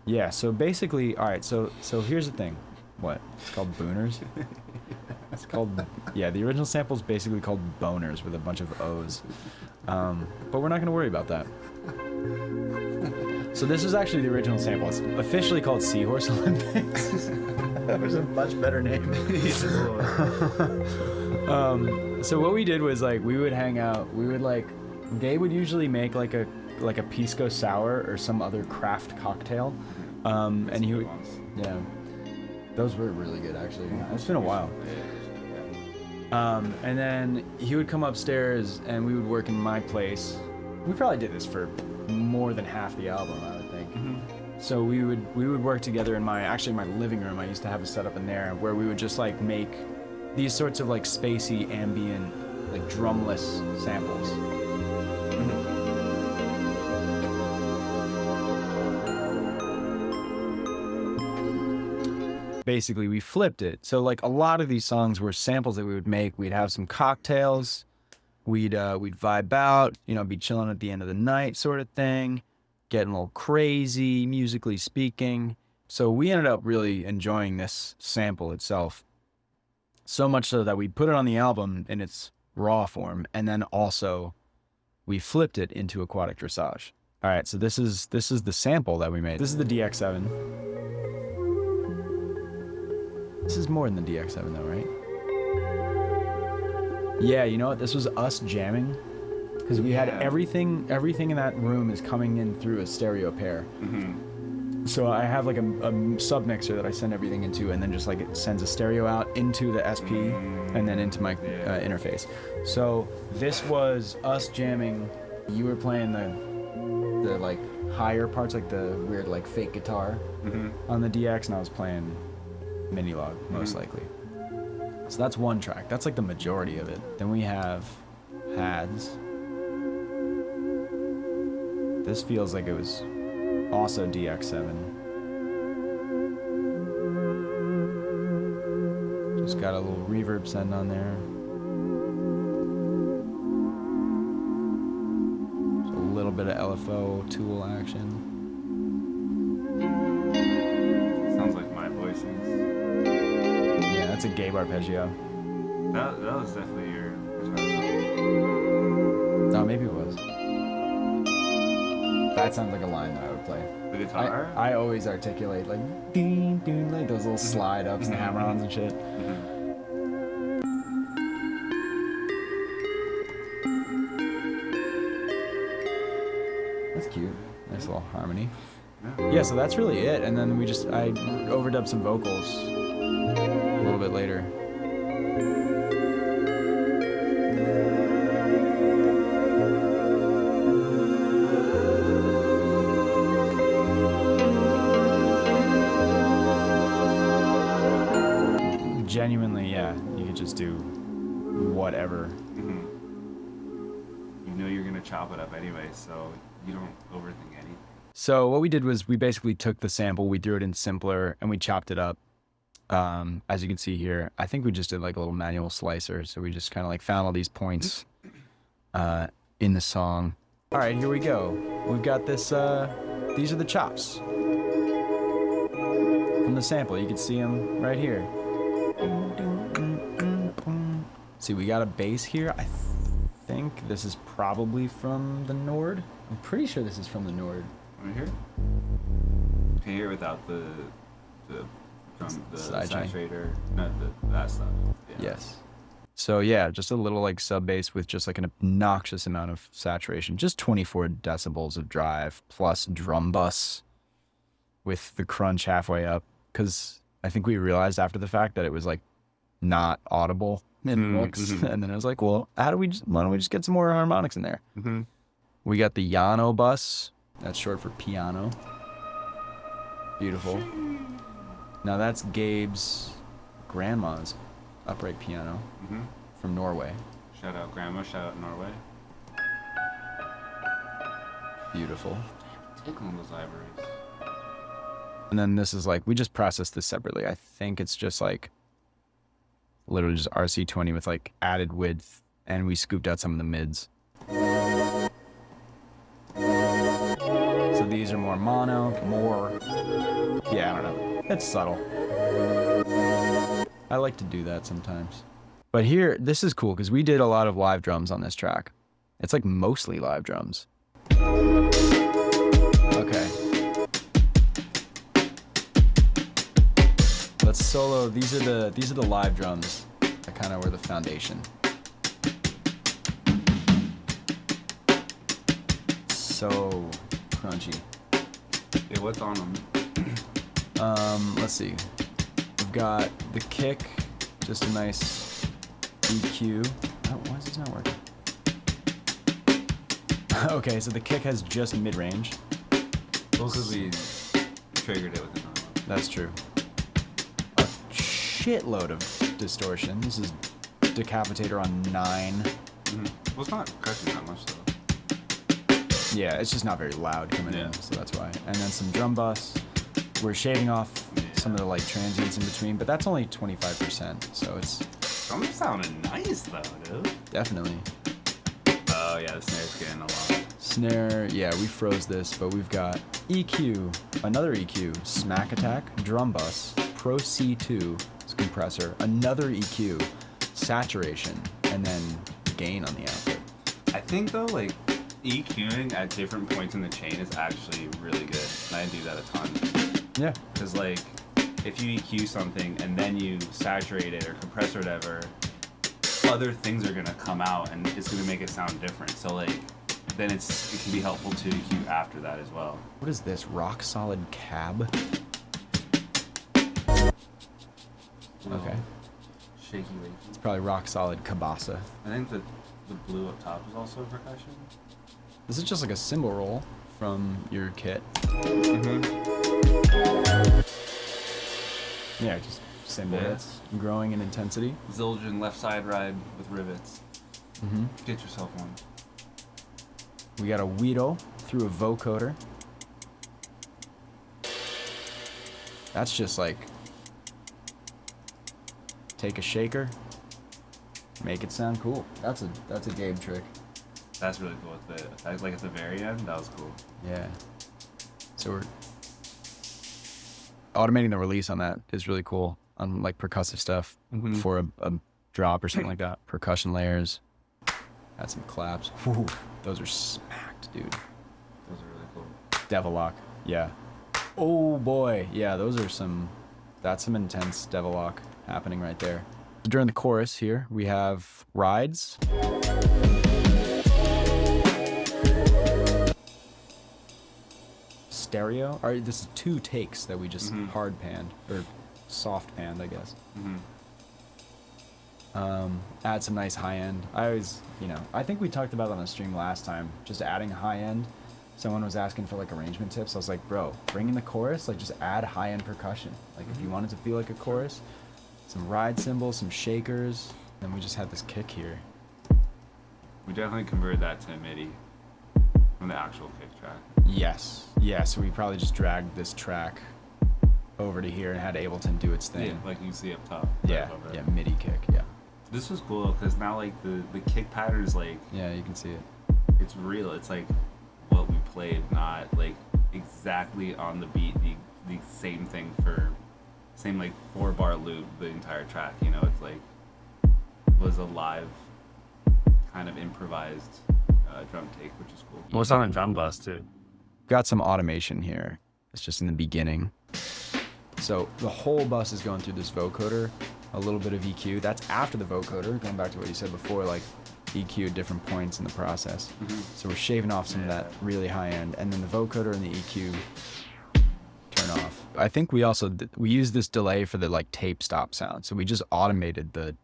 Yeah, so basically, all right, so here's the thing. What? It's called booners? It's called, yeah, the original sample is basically called boners with a bunch of O's. But we're not going to worry about that. So this is actually the original sample. It's officially called Seahorse Olympics. That was a much better name. So what we did was, like, we would hang out. We would, like, Gabe would usually make like a pisco sour or some other craft cocktail. And he would, yeah, those were really good actually. It's been a while. And then he would come upstairs and we would work in my place. We probably did this for more than half the album, I would think. So we would work together in my living room. I used to have a setup in there where we would just like make these sorts of like spacey, ambient, like drumless samples. Basically, we flipped it. So like a lot of these songs were samples that we would make. We'd have some cocktails. We'd vibe out, you know, be chilling at the end of the night sort of thing, getting a little crazy, musically speaking. So we ended up really enjoying this sample itself. So much so that we put it on the album in its raw form, and then also we flipped it into Aquatic Dressage. All right, so this is the sample that we made. This is the DX7. This is more than the DX7 though, right? Yeah, you know what? This was us jamming, because we had everything in that room is coming in through a stereo pair. So I have like a sub mixer that I send everything into, and then just like it sends a stereo out into the SP and then into my interface. So this was us jamming. You were playing the like higher parts, like the weird like fake guitar on the DX, and I was playing mini log most likely. So that's one track. That's like the majority of it. Then we have Hads. This feels like it was also DX7. Just got a little reverb send on there. Just a little bit of LFO tool action. Sounds like my voicings. Yeah, that's a Gabe arpeggio. That was definitely your guitar. Oh, maybe it was. That sounds like a line that I would play. The guitar? I always articulate like ding, ding, like those little slide ups and hammer-ons and shit. That's cute. Nice little harmony. Yeah, so that's really it. And then I overdubbed some vocals a little bit later. Genuinely, yeah, you could just do whatever. You know you're gonna chop it up anyway, so you don't overthink anything. So what we did was we basically took the sample, we threw it in simpler, and we chopped it up. As you can see here, I think we just did like a little manual slicer. So we just kind of like found all these points in the song. All right, here we go. We've got this, these are the chops from the sample. You can see them right here. See, we got a bass here. I think this is probably from the Nord. I'm pretty sure this is from the Nord. Right here? Can you hear without the Side chain. saturator? No, that stuff. Yeah. Yes. So yeah, just a little like sub bass with just like an obnoxious amount of saturation. Just 24 decibels of drive plus drum bus with the crunch halfway up. Because I think we realized after the fact that it was like not audible in mix. And then I was like, well, why don't we just get some more harmonics in there? We got the Yano bus. That's short for piano. Beautiful. Now that's Gabe's grandma's upright piano from Norway. Shout out Grandma, shout out Norway. Beautiful. Take one of those libraries. And then this is like, we just processed this separately. I think it's just like literally just RC20 with like added width, and we scooped out some of the mids. So these are more mono, more It's subtle. I like to do that sometimes. But here, this is cool because we did a lot of live drums on this track. It's like mostly live drums. Okay. Let's solo. These are the live drums that kind of were the foundation. So crunchy. Yeah, what's on them? Let's see. We've got the kick, just a nice EQ. Oh, why is this not working? Okay, so the kick has just mid-range. Well, because we triggered it with another one. That's true. A shitload of distortion. This is Decapitator on 9. Mm-hmm. Well, it's not crushing that much, though. Yeah, it's just not very loud coming in, so that's why. And then some drum bus. We're shaving off some of the like transients in between, but that's only 25%, so it's... Drums sounding nice, though, dude. Definitely. Oh, yeah, the snare's getting a lot. Snare, yeah, we froze this, but we've got EQ, another EQ, smack attack, drum bus, Pro C2, it's compressor, another EQ, saturation, and then gain on the output. I think, though, like, EQing at different points in the chain is actually really good, and I do that a ton. Yeah. Because, like, if you EQ something and then you saturate it or compress or whatever, other things are going to come out and it's going to make it sound different. So, like, then it can be helpful to EQ after that as well. What is this? Rock solid cab? Okay. Shaky wakey. It's probably rock solid cabasa. I think the blue up top is also percussion. This is just like a cymbal roll from your kit. Mm-hmm. Yeah, just cymbal hits, growing in intensity. Zildjian left side ride with rivets. Mm-hmm. Get yourself one. We got a Weedo through a vocoder. That's just like, take a shaker, make it sound cool. That's a Gabe trick. That's really cool with it. Like at the very end, that was cool. Yeah. So we're automating the release on that is really cool on like percussive stuff for a drop or something like that. Percussion layers. Had some claps. Whew, those are smacked, dude. Those are really cool. Devil lock. Yeah. Oh boy. Yeah, those are that's some intense devil lock happening right there. During the chorus here, we have rides. Stereo. All right, this is 2 takes that we just hard panned, or soft panned, I guess. Add some nice high end. I always, I think we talked about it on the stream last time, just adding high end. Someone was asking for like arrangement tips. I was like, bro, bring in the chorus, like just add high end percussion. Like if you want it to feel like a chorus, some ride cymbals, some shakers, then we just had this kick here. We definitely converted that to MIDI from the actual kick track. Yes. Yeah, so we probably just dragged this track over to here and had Ableton do its thing. Yeah, like you can see up top. Yeah, MIDI kick, yeah. This was cool because now like the kick pattern is like... Yeah, you can see it. It's real. It's like what we played, not like exactly on the beat, the same thing same like 4-bar loop the entire track, it's like was a live kind of improvised drum take, which is cool. What's on the drum bus too? Got some automation here. It's just in the beginning. So the whole bus is going through this vocoder, a little bit of EQ. That's after the vocoder, going back to what you said before, like EQ at different points in the process. So we're shaving off some of that really high end, and then the vocoder and the EQ turn off. I think we also we used this delay for the like tape stop sound. So we just automated the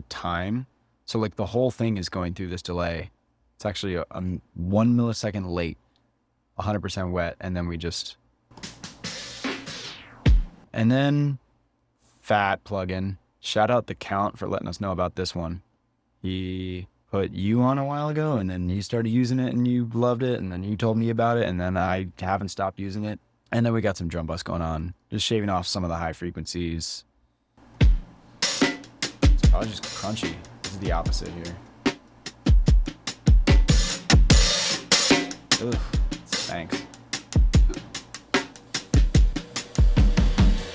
time. So like the whole thing is going through this delay. It's actually a 1 millisecond late, 100% wet, and then we just... And then Fat plugin. Shout out the Count for letting us know about this one. He put you on a while ago, and then you started using it, and you loved it, and then you told me about it, and then I haven't stopped using it. And then we got some drum bus going on, just shaving off some of the high frequencies. It's probably just crunchy. This is the opposite here. Ugh, thanks.